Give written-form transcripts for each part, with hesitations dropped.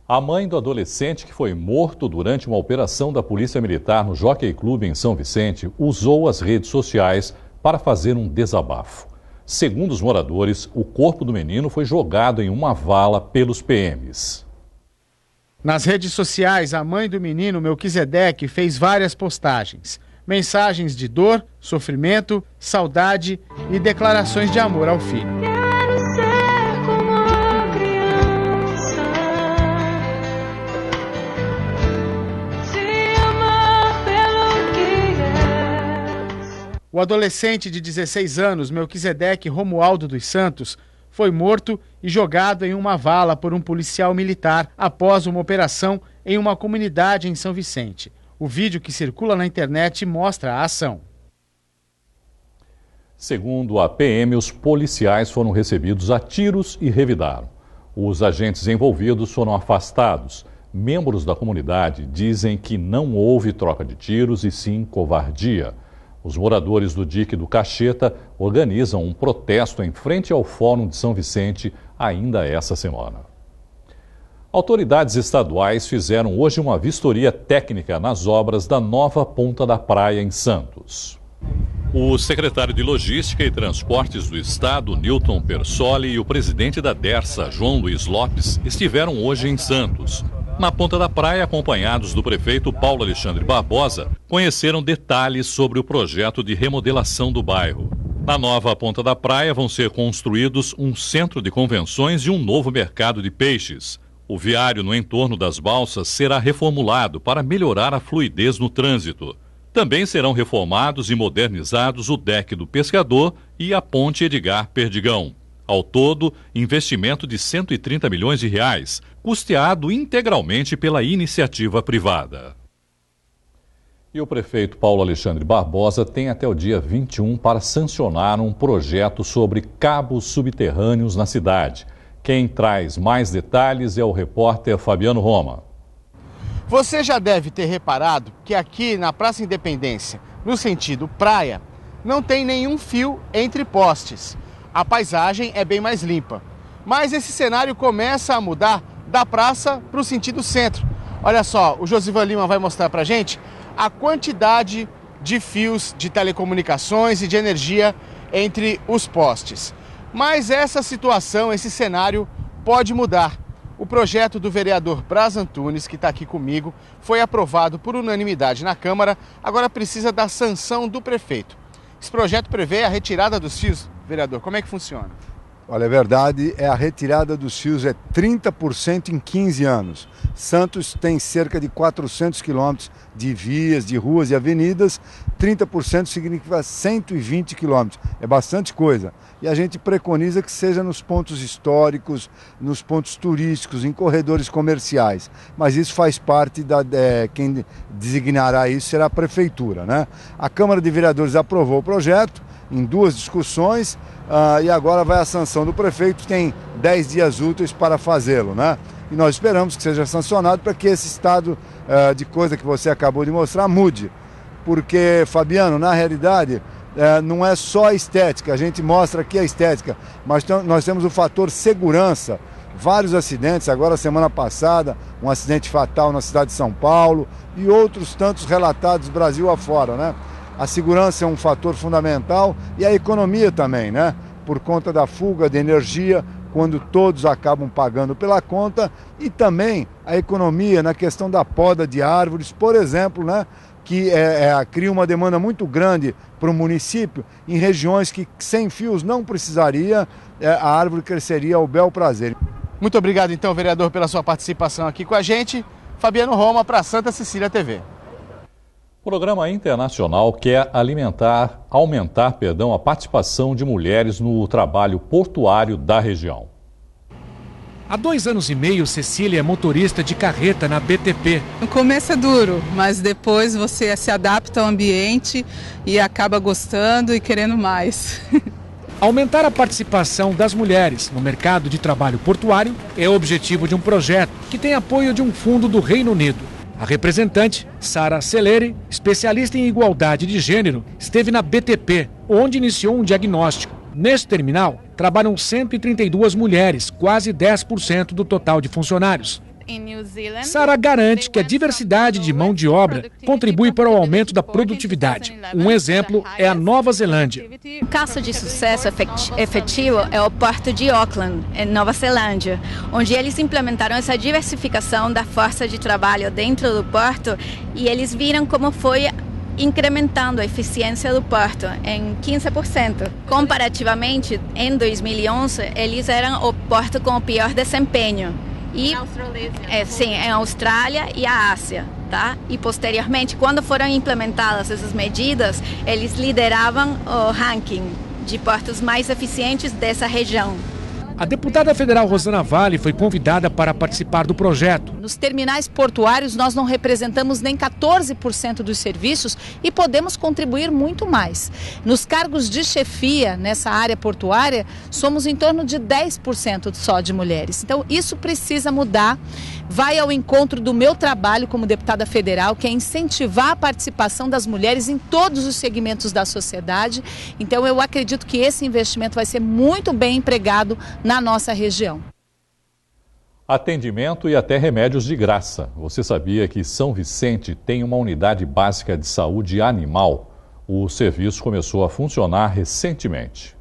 A mãe do adolescente que foi morto durante uma operação da Polícia Militar no Jockey Club em São Vicente usou as redes sociais para fazer um desabafo. Segundo os moradores, o corpo do menino foi jogado em uma vala pelos PMs. Nas redes sociais, a mãe do menino, Melquisedeque, fez várias postagens. Mensagens de dor, sofrimento, saudade e declarações de amor ao filho. O adolescente de 16 anos, Melquisedeque Romualdo dos Santos, foi morto e jogado em uma vala por um policial militar após uma operação em uma comunidade em São Vicente. O vídeo que circula na internet mostra a ação. Segundo a PM, os policiais foram recebidos a tiros e revidaram. Os agentes envolvidos foram afastados. Membros da comunidade dizem que não houve troca de tiros e sim covardia. Os moradores do dique do Cacheta organizam um protesto em frente ao Fórum de São Vicente ainda essa semana. Autoridades estaduais fizeram hoje uma vistoria técnica nas obras da nova Ponta da Praia em Santos. O secretário de Logística e Transportes do Estado, Newton Persoli, e o presidente da Dersa, João Luiz Lopes, estiveram hoje em Santos. Na Ponta da Praia, acompanhados do prefeito Paulo Alexandre Barbosa, conheceram detalhes sobre o projeto de remodelação do bairro. Na nova Ponta da Praia vão ser construídos um centro de convenções e um novo mercado de peixes. O viário no entorno das balsas será reformulado para melhorar a fluidez no trânsito. Também serão reformados e modernizados o deck do Pescador e a ponte Edgar Perdigão. Ao todo, investimento de R$130 milhões, custeado integralmente pela iniciativa privada. E o prefeito Paulo Alexandre Barbosa tem até o dia 21 para sancionar um projeto sobre cabos subterrâneos na cidade. Quem traz mais detalhes é o repórter Fabiano Roma. Você já deve ter reparado que aqui na Praça Independência, no sentido praia, não tem nenhum fio entre postes. A paisagem é bem mais limpa. Mas esse cenário começa a mudar da praça para o sentido centro. Olha só, o Josivan Lima vai mostrar para a gente a quantidade de fios de telecomunicações e de energia entre os postes. Mas essa situação, esse cenário pode mudar. O projeto do vereador Braz Antunes, que está aqui comigo, foi aprovado por unanimidade na Câmara, agora precisa da sanção do prefeito. Esse projeto prevê a retirada dos fios. Vereador, como é que funciona? Olha, a verdade é a retirada dos fios é 30% em 15 anos. Santos tem cerca de 400 quilômetros de vias, de ruas e avenidas, 30% significa 120 quilômetros, é bastante coisa. E a gente preconiza que seja nos pontos históricos, nos pontos turísticos, em corredores comerciais. Mas isso faz parte quem designará isso será a Prefeitura, né? A Câmara de Vereadores aprovou o projeto em 2 discussões e agora vai a sanção do prefeito, tem 10 dias úteis para fazê-lo, né? E nós esperamos que seja sancionado para que esse estado de coisa que você acabou de mostrar mude. Porque, Fabiano, na realidade, não é só a estética, a gente mostra aqui a estética, mas nós temos o fator segurança. Vários acidentes, agora semana passada, um acidente fatal na cidade de São Paulo e outros tantos relatados Brasil afora, né? A segurança é um fator fundamental e a economia também, né? Por conta da fuga de energia, quando todos acabam pagando pela conta, e também a economia na questão da poda de árvores, por exemplo, né? Que cria uma demanda muito grande para o município, em regiões que sem fios não precisaria, a árvore cresceria ao bel prazer. Muito obrigado então, vereador, pela sua participação aqui com a gente. Fabiano Roma para Santa Cecília TV. O programa internacional quer aumentar a participação de mulheres no trabalho portuário da região. Há 2 anos e meio, Cecília é motorista de carreta na BTP. No começo é duro, mas depois você se adapta ao ambiente e acaba gostando e querendo mais. Aumentar a participação das mulheres no mercado de trabalho portuário é o objetivo de um projeto que tem apoio de um fundo do Reino Unido. A representante, Sara Celeri, especialista em igualdade de gênero, esteve na BTP, onde iniciou um diagnóstico. Neste terminal, trabalham 132 mulheres, quase 10% do total de funcionários. Sara garante que a diversidade de mão de obra contribui para o aumento da produtividade. Um exemplo é a Nova Zelândia. O caso de sucesso efetivo é o Porto de Auckland, em Nova Zelândia, onde eles implementaram essa diversificação da força de trabalho dentro do porto e eles viram como foi incrementando a eficiência do porto em 15%. Comparativamente, em 2011, eles eram o porto com o pior desempenho. Sim, em Austrália e a Ásia, tá? E posteriormente, quando foram implementadas essas medidas, eles lideravam o ranking de portos mais eficientes dessa região. A deputada federal Rosana Vale foi convidada para participar do projeto. Nos terminais portuários nós não representamos nem 14% dos serviços e podemos contribuir muito mais. Nos cargos de chefia nessa área portuária, somos em torno de 10% só de mulheres. Então isso precisa mudar. Vai ao encontro do meu trabalho como deputada federal, que é incentivar a participação das mulheres em todos os segmentos da sociedade. Então eu acredito que esse investimento vai ser muito bem empregado na nossa região. Atendimento e até remédios de graça. Você sabia que São Vicente tem uma unidade básica de saúde animal? O serviço começou a funcionar recentemente.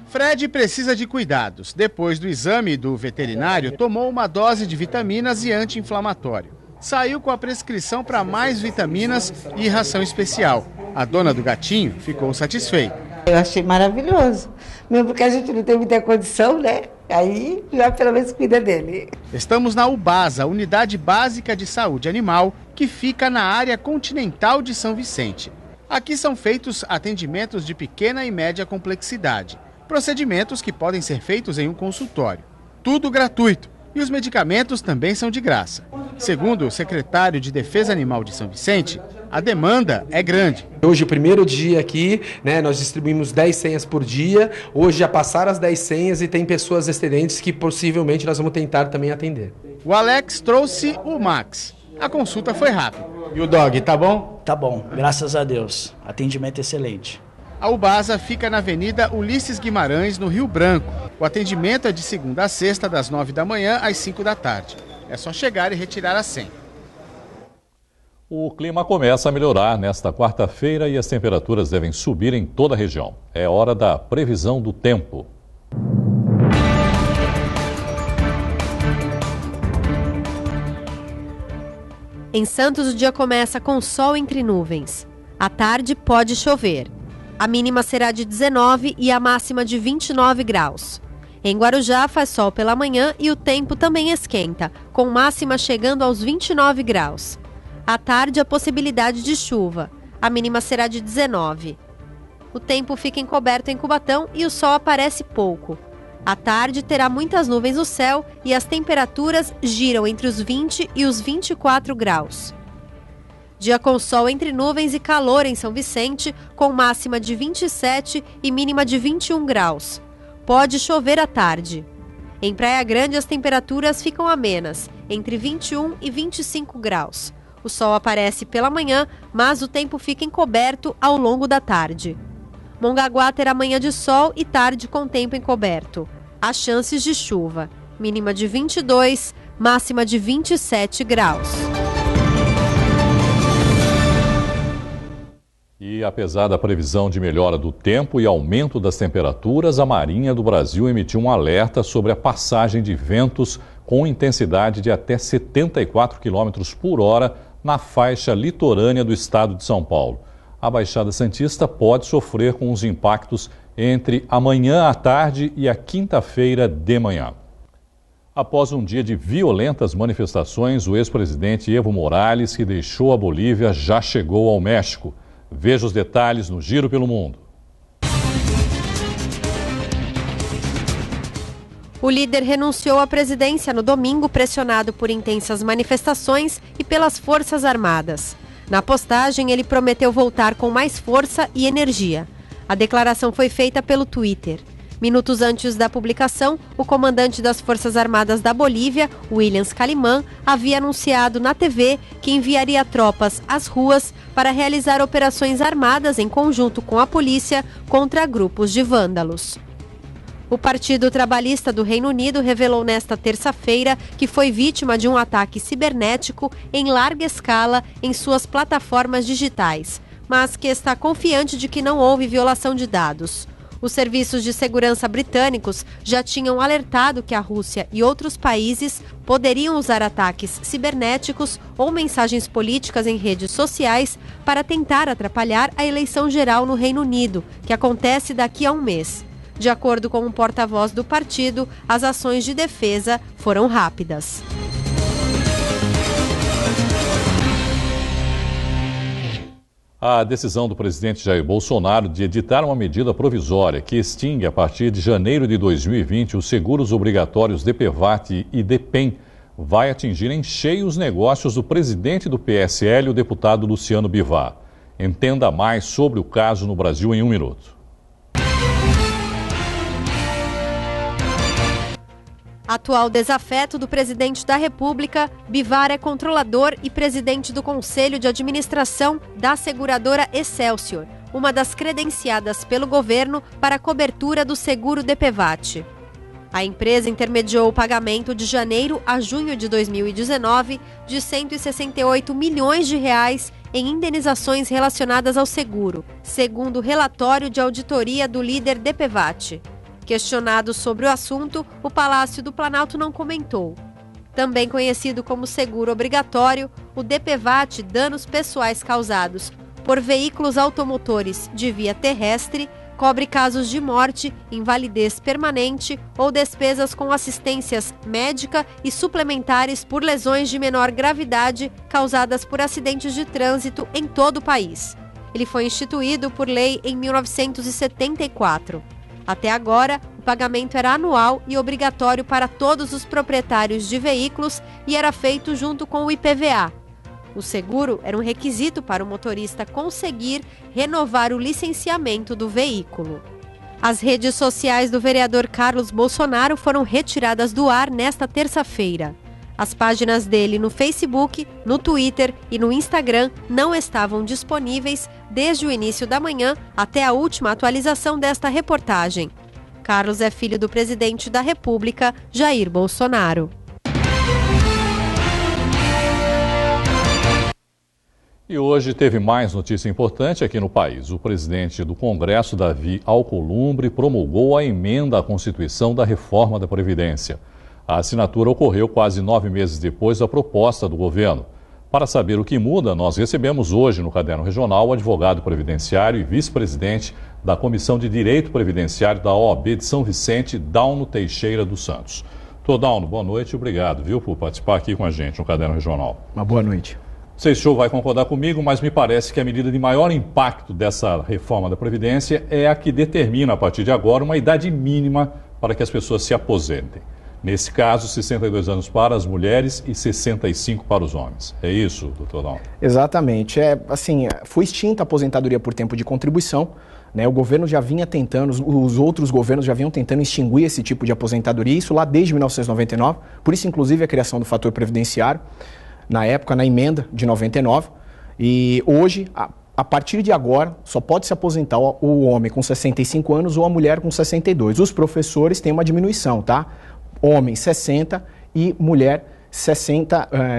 Fred precisa de cuidados. Depois do exame do veterinário, tomou uma dose de vitaminas e anti-inflamatório. Saiu com a prescrição para mais vitaminas e ração especial. A dona do gatinho ficou satisfeita. Eu achei maravilhoso, mesmo porque a gente não tem muita condição, né? Aí já pelo menos cuida dele. Estamos na UBASA, Unidade Básica de Saúde Animal, que fica na área continental de São Vicente. Aqui são feitos atendimentos de pequena e média complexidade. Procedimentos que podem ser feitos em um consultório. Tudo gratuito e os medicamentos também são de graça. Segundo o secretário de Defesa Animal de São Vicente, a demanda é grande. Hoje, o primeiro dia aqui, nós distribuímos 10 senhas por dia. Hoje já passaram as 10 senhas e tem pessoas excedentes que possivelmente nós vamos tentar também atender. O Alex trouxe o Max. A consulta foi rápida. E o dog, tá bom? Tá bom, graças a Deus. Atendimento excelente. A UBASA fica na Avenida Ulisses Guimarães, no Rio Branco. O atendimento é de segunda a sexta, das 9 da manhã às 5 da tarde. É só chegar e retirar a senha. O clima começa a melhorar nesta quarta-feira e as temperaturas devem subir em toda a região. É hora da previsão do tempo. Em Santos, o dia começa com sol entre nuvens. À tarde, pode chover. A mínima será de 19 e a máxima de 29 graus. Em Guarujá, faz sol pela manhã e o tempo também esquenta, com máxima chegando aos 29 graus. À tarde, a possibilidade de chuva. A mínima será de 19. O tempo fica encoberto em Cubatão e o sol aparece pouco. À tarde, terá muitas nuvens no céu e as temperaturas giram entre os 20 e os 24 graus. Dia com sol entre nuvens e calor em São Vicente, com máxima de 27 e mínima de 21 graus. Pode chover à tarde. Em Praia Grande, as temperaturas ficam amenas, entre 21 e 25 graus. O sol aparece pela manhã, mas o tempo fica encoberto ao longo da tarde. Mongaguá terá manhã de sol e tarde com tempo encoberto. Há chances de chuva. Mínima de 22, máxima de 27 graus. E apesar da previsão de melhora do tempo e aumento das temperaturas, a Marinha do Brasil emitiu um alerta sobre a passagem de ventos com intensidade de até 74 km por hora na faixa litorânea do estado de São Paulo. A Baixada Santista pode sofrer com os impactos entre amanhã à tarde e a quinta-feira de manhã. Após um dia de violentas manifestações, o ex-presidente Evo Morales, que deixou a Bolívia, já chegou ao México. Veja os detalhes no Giro pelo Mundo. O líder renunciou à presidência no domingo, pressionado por intensas manifestações e pelas Forças Armadas. Na postagem, ele prometeu voltar com mais força e energia. A declaração foi feita pelo Twitter. Minutos antes da publicação, o comandante das Forças Armadas da Bolívia, Williams Calimán, havia anunciado na TV que enviaria tropas às ruas para realizar operações armadas em conjunto com a polícia contra grupos de vândalos. O Partido Trabalhista do Reino Unido revelou nesta terça-feira que foi vítima de um ataque cibernético em larga escala em suas plataformas digitais, mas que está confiante de que não houve violação de dados. Os serviços de segurança britânicos já tinham alertado que a Rússia e outros países poderiam usar ataques cibernéticos ou mensagens políticas em redes sociais para tentar atrapalhar a eleição geral no Reino Unido, que acontece daqui a um mês. De acordo com um porta-voz do partido, as ações de defesa foram rápidas. A decisão do presidente Jair Bolsonaro de editar uma medida provisória que extingue a partir de janeiro de 2020 os seguros obrigatórios DPVAT e DPEM vai atingir em cheio os negócios do presidente do PSL, o deputado Luciano Bivar. Entenda mais sobre o caso no Brasil em um minuto. Atual desafeto do presidente da República, Bivar é controlador e presidente do Conselho de Administração da seguradora Excelsior, uma das credenciadas pelo governo para a cobertura do seguro DPVAT. A empresa intermediou o pagamento de janeiro a junho de 2019 de 168 milhões de reais em indenizações relacionadas ao seguro, segundo o relatório de auditoria do líder DPVAT. Questionado sobre o assunto, o Palácio do Planalto não comentou. Também conhecido como seguro obrigatório, o DPVAT, danos pessoais causados por veículos automotores de via terrestre, cobre casos de morte, invalidez permanente ou despesas com assistências médica e suplementares por lesões de menor gravidade causadas por acidentes de trânsito em todo o país. Ele foi instituído por lei em 1974. Até agora, o pagamento era anual e obrigatório para todos os proprietários de veículos e era feito junto com o IPVA. O seguro era um requisito para o motorista conseguir renovar o licenciamento do veículo. As redes sociais do vereador Carlos Bolsonaro foram retiradas do ar nesta terça-feira. As páginas dele no Facebook, no Twitter e no Instagram não estavam disponíveis desde o início da manhã até a última atualização desta reportagem. Carlos é filho do presidente da República, Jair Bolsonaro. E hoje teve mais notícia importante aqui no país. O presidente do Congresso, Davi Alcolumbre, promulgou a emenda à Constituição da reforma da Previdência. A assinatura ocorreu quase 9 meses depois da proposta do governo. Para saber o que muda, nós recebemos hoje no Caderno Regional o advogado previdenciário e vice-presidente da Comissão de Direito Previdenciário da OAB de São Vicente, Dauno Teixeira dos Santos. Doutor Dauno, boa noite e obrigado, por participar aqui com a gente no Caderno Regional. Uma boa noite. Não sei se o senhor vai concordar comigo, mas me parece que a medida de maior impacto dessa reforma da Previdência é a que determina, a partir de agora, uma idade mínima para que as pessoas se aposentem. Nesse caso, 62 anos para as mulheres e 65 para os homens. É isso, doutor Dauno? Exatamente. Foi extinta a aposentadoria por tempo de contribuição, né? O governo já vinha tentando, os outros governos já vinham tentando extinguir esse tipo de aposentadoria, isso lá desde 1999, por isso inclusive a criação do fator previdenciário, na época, na emenda de 99, e hoje, a partir de agora, só pode se aposentar o homem com 65 anos ou a mulher com 62. Os professores têm uma diminuição, tá? Homem 60 e mulher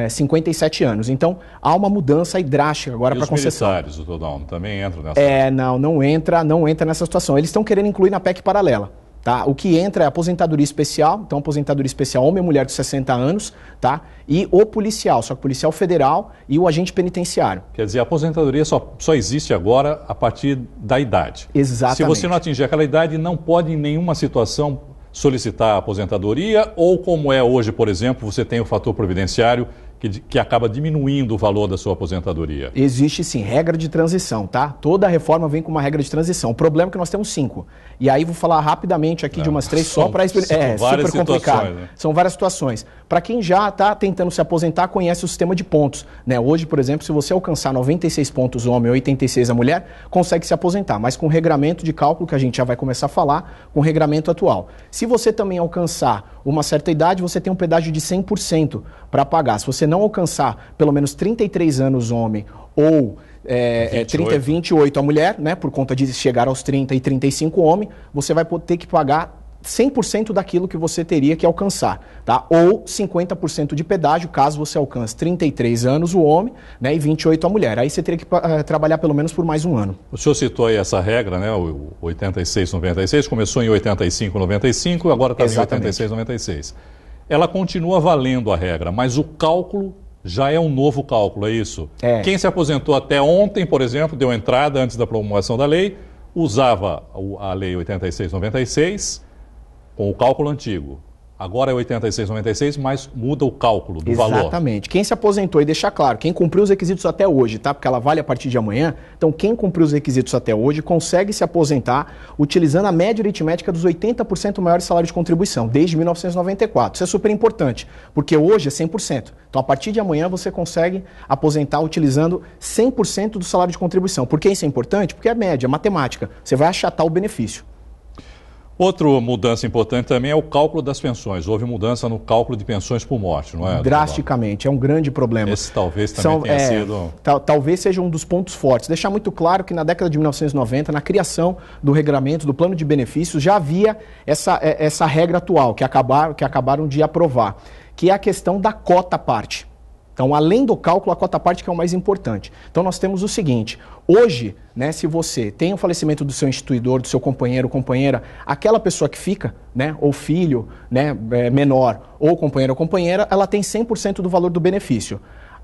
57 anos. Então, há uma mudança aí drástica agora para a concessão. E os militares, doutor Dauno, também entram nessa? Não entra nessa situação. Eles estão querendo incluir na PEC paralela. Tá? O que entra é a aposentadoria especial, então aposentadoria especial homem e mulher de 60 anos, tá? E o policial, só que o policial federal e o agente penitenciário. Quer dizer, a aposentadoria só existe agora a partir da idade. Exatamente. Se você não atingir aquela idade, não pode em nenhuma situação solicitar a aposentadoria, ou como é hoje, por exemplo, você tem o fator previdenciário que acaba diminuindo o valor da sua aposentadoria. Existe sim, regra de transição, tá? Toda reforma vem com uma regra de transição. O problema é que nós temos 5. E aí vou falar rapidamente aqui de umas 3 só para explicar. É super complicado. Né? São várias situações. Para quem já está tentando se aposentar, conhece o sistema de pontos. Né? Hoje, por exemplo, se você alcançar 96 pontos homem e 86 a mulher, consegue se aposentar, mas com regramento de cálculo, que a gente já vai começar a falar, com o regramento atual. Se você também alcançar uma certa idade, você tem um pedágio de 100% para pagar. Se você não alcançar pelo menos 33 anos homem ou 28 a mulher, né, por conta de chegar aos 30 e 35 homem, você vai ter que pagar 100% daquilo que você teria que alcançar, tá? Ou 50% de pedágio, caso você alcance 33 anos o homem, né, e 28 a mulher. Aí você teria que trabalhar pelo menos por mais um ano. O senhor citou aí essa regra, né, o 86-96, começou em 85-95, agora está em 86-96. Ela continua valendo a regra, mas o cálculo já é um novo cálculo, é isso? Quem se aposentou até ontem, por exemplo, deu entrada antes da promulgação da lei, usava a lei 86-96 com o cálculo antigo. Agora é 86-96, mas muda o cálculo do valor. Exatamente. Quem se aposentou, e deixar claro, quem cumpriu os requisitos até hoje, tá? Porque ela vale a partir de amanhã. Então, quem cumpriu os requisitos até hoje consegue se aposentar utilizando a média aritmética dos 80% maior salário de contribuição, desde 1994. Isso é super importante, porque hoje é 100%. Então, a partir de amanhã, você consegue aposentar utilizando 100% do salário de contribuição. Por que isso é importante? Porque é média, matemática. Você vai achatar o benefício. Outra mudança importante também é o cálculo das pensões. Houve mudança no cálculo de pensões por morte, não é? Drasticamente, é um grande problema. Esse talvez também tenha sido... Talvez seja um dos pontos fortes. Deixar muito claro que na década de 1990, na criação do regulamento, do plano de benefícios, já havia essa regra atual que acabaram de aprovar, que é a questão da cota parte. Então, além do cálculo, a cota parte que é o mais importante. Então, nós temos o seguinte, hoje, né, se você tem o falecimento do seu instituidor, do seu companheiro ou companheira, aquela pessoa que fica, né, ou filho, né, menor, ou companheiro ou companheira, ela tem 100% do valor do benefício.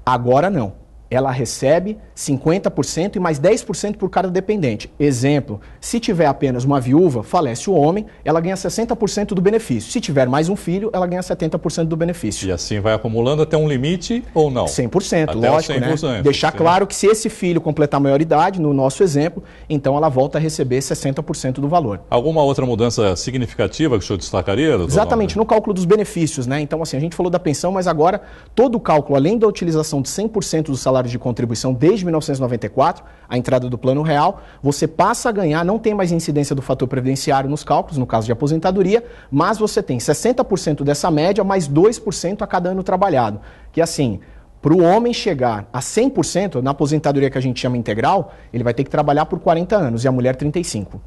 Agora não. Ela recebe 50% e mais 10% por cada dependente. Exemplo, se tiver apenas uma viúva, falece o homem, ela ganha 60% do benefício. Se tiver mais um filho, ela ganha 70% do benefício. E assim vai acumulando até um limite ou não? 100%, até lógico, 100%, né? Deixar claro que se esse filho completar a maioridade, no nosso exemplo, então ela volta a receber 60% do valor. Alguma outra mudança significativa que o senhor destacaria, doutor? Exatamente, no cálculo dos benefícios, né? Então, assim, a gente falou da pensão, mas agora todo o cálculo, além da utilização de 100% do salário de contribuição desde 1994, a entrada do Plano Real, você passa a ganhar, não tem mais incidência do fator previdenciário nos cálculos, no caso de aposentadoria, mas você tem 60% dessa média, mais 2% a cada ano trabalhado. Que assim, para o homem chegar a 100%, na aposentadoria que a gente chama integral, ele vai ter que trabalhar por 40 anos e a mulher 35.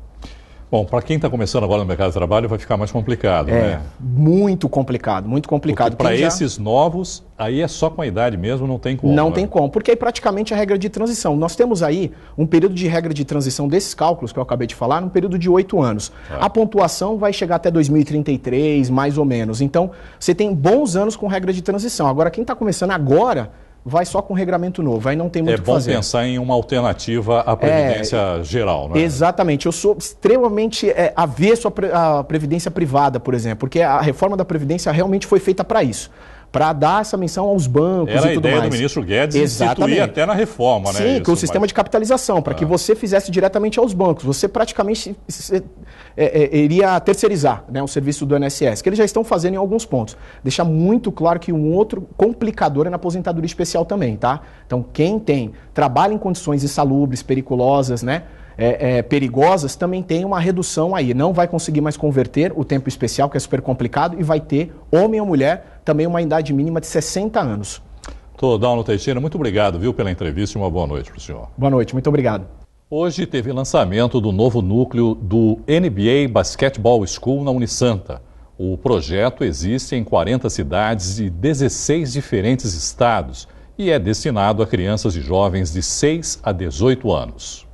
Bom, para quem está começando agora no mercado de trabalho vai ficar mais complicado, né? Muito complicado, muito complicado. Para esses novos, aí é só com a idade mesmo, não tem como. Não tem como, porque aí praticamente a regra de transição. Nós temos aí um período de regra de transição desses cálculos que eu acabei de falar, num período de 8 anos. A pontuação vai chegar até 2033, mais ou menos. Então, você tem bons anos com regra de transição. Agora, quem está começando agora vai só com regramento novo, aí não tem muito o que fazer. É bom pensar em uma alternativa à Previdência geral, não é? Exatamente. Eu sou extremamente avesso à Previdência privada, por exemplo, porque a reforma da Previdência realmente foi feita para isso. Para dar essa menção aos bancos e tudo mais. Era a ideia do ministro Guedes instituir até na reforma, né? Sim, com o sistema de capitalização, para que você fizesse diretamente aos bancos. Você praticamente iria terceirizar, né, o serviço do INSS, que eles já estão fazendo em alguns pontos. Deixar muito claro que um outro complicador é na aposentadoria especial também, tá? Então, quem trabalha em condições insalubres, periculosas, né? Perigosas, também tem uma redução aí. Não vai conseguir mais converter o tempo especial, que é super complicado, e vai ter, homem ou mulher, também uma idade mínima de 60 anos. Doutor Dauno Teixeira, muito obrigado, viu, pela entrevista e uma boa noite para o senhor. Boa noite, muito obrigado. Hoje teve lançamento do novo núcleo do NBA Basketball School na Unisanta. O projeto existe em 40 cidades e 16 diferentes estados e é destinado a crianças e jovens de 6 a 18 anos.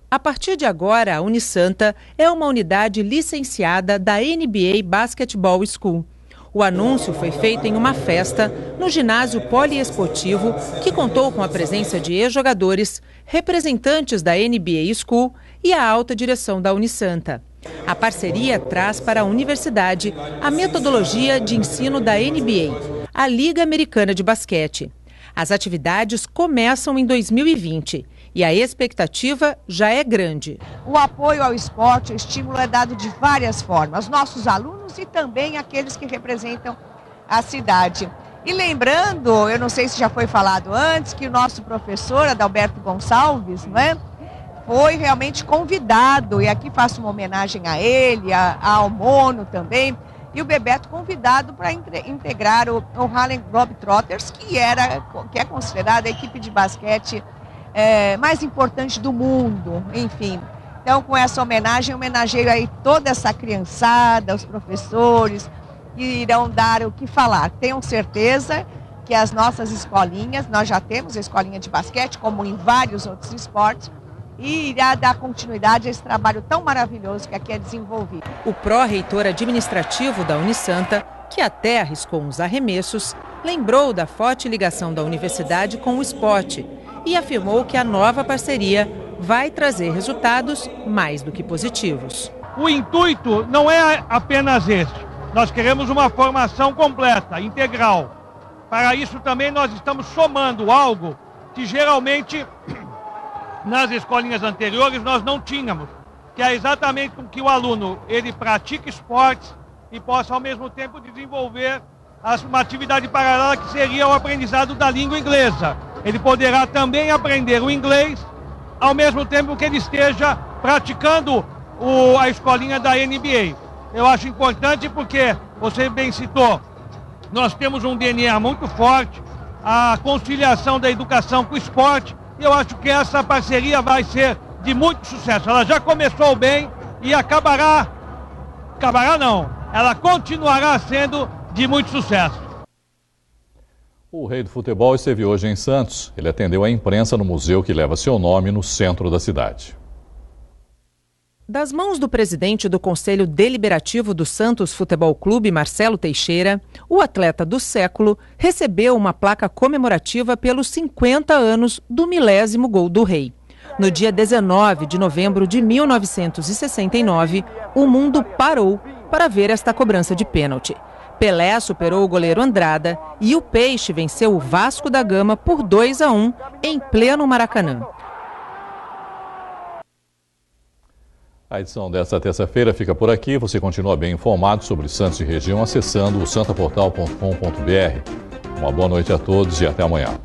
A partir de agora, a Unisanta é uma unidade licenciada da NBA Basketball School. O anúncio foi feito em uma festa no ginásio poliesportivo que contou com a presença de ex-jogadores, representantes da NBA School e a alta direção da Unisanta. A parceria traz para a universidade a metodologia de ensino da NBA, a Liga Americana de Basquete. As atividades começam em 2020 e a expectativa já é grande. O apoio ao esporte, o estímulo é dado de várias formas, nossos alunos e também aqueles que representam a cidade. E lembrando, eu não sei se já foi falado antes, que o nosso professor Adalberto Gonçalves, não é? Foi realmente convidado, e aqui faço uma homenagem a ele, ao Mono também, e o Bebeto convidado para integrar o Harlem Globetrotters, que é considerada a equipe de basquete mais importante do mundo, enfim. Então, com essa homenagem, eu homenageio aí toda essa criançada, os professores, que irão dar o que falar. Tenham certeza que as nossas escolinhas, nós já temos a escolinha de basquete, como em vários outros esportes, e irá dar continuidade a esse trabalho tão maravilhoso que aqui é desenvolvido. O pró-reitor administrativo da Unisanta, que até arriscou uns arremessos, lembrou da forte ligação da universidade com o esporte e afirmou que a nova parceria vai trazer resultados mais do que positivos. O intuito não é apenas esse. Nós queremos uma formação completa, integral. Para isso também nós estamos somando algo que geralmente nas escolinhas anteriores nós não tínhamos, que é exatamente com que o aluno ele pratique esportes e possa ao mesmo tempo desenvolver uma atividade paralela que seria o aprendizado da língua inglesa. Ele poderá também aprender o inglês ao mesmo tempo que ele esteja praticando a escolinha da NBA. Eu acho importante porque, você bem citou, nós temos um DNA muito forte, a conciliação da educação com o esporte, e eu acho que essa parceria vai ser de muito sucesso. Ela já começou bem e ela continuará sendo de muito sucesso. O rei do futebol esteve hoje em Santos. Ele atendeu a imprensa no museu que leva seu nome no centro da cidade. Das mãos do presidente do Conselho Deliberativo do Santos Futebol Clube, Marcelo Teixeira, o atleta do século recebeu uma placa comemorativa pelos 50 anos do milésimo gol do rei. No dia 19 de novembro de 1969, o mundo parou para ver esta cobrança de pênalti. Pelé superou o goleiro Andrada e o Peixe venceu o Vasco da Gama por 2-1 em pleno Maracanã. A edição desta terça-feira fica por aqui. Você continua bem informado sobre Santos e região acessando o santaportal.com.br. Uma boa noite a todos e até amanhã.